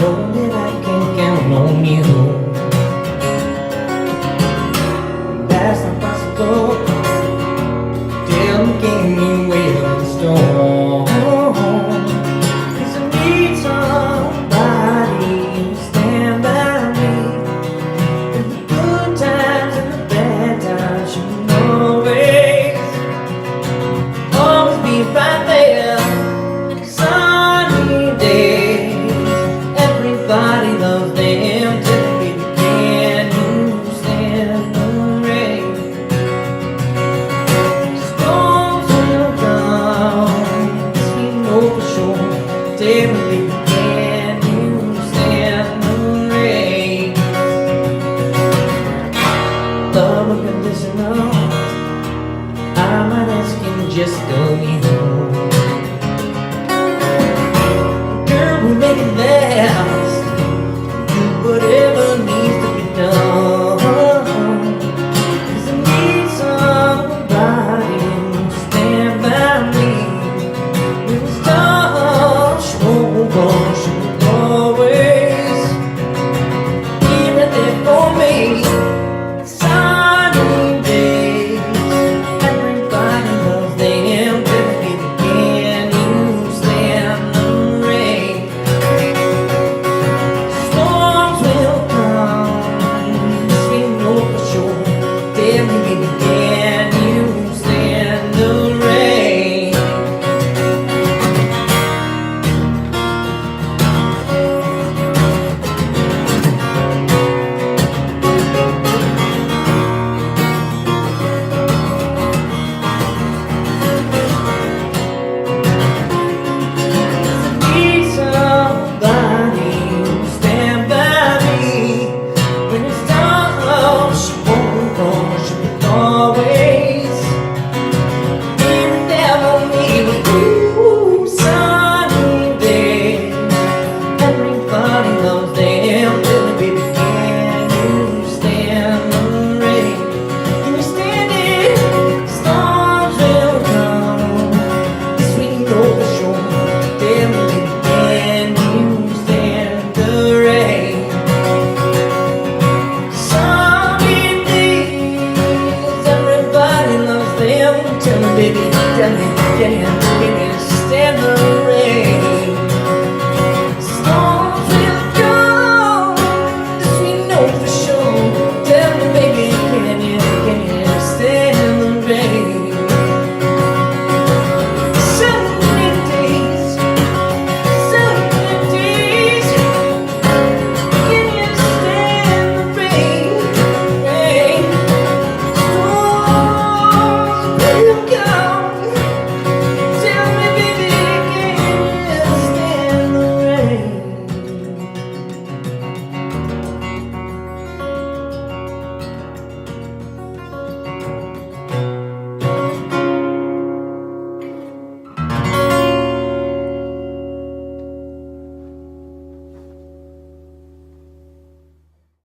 know that I can count on you. That's not possible. Tell me, can you weather the storm? 'Cause I need somebody to stand by me in the good times and the bad times. You know always be right there. Sunny days, everybody loves them. Tell me, can you stand the rain? Storms will come, this we know for sure. Tell me, can you stand the rain? Love unconditional, I might ask you just go home. Girl, we make it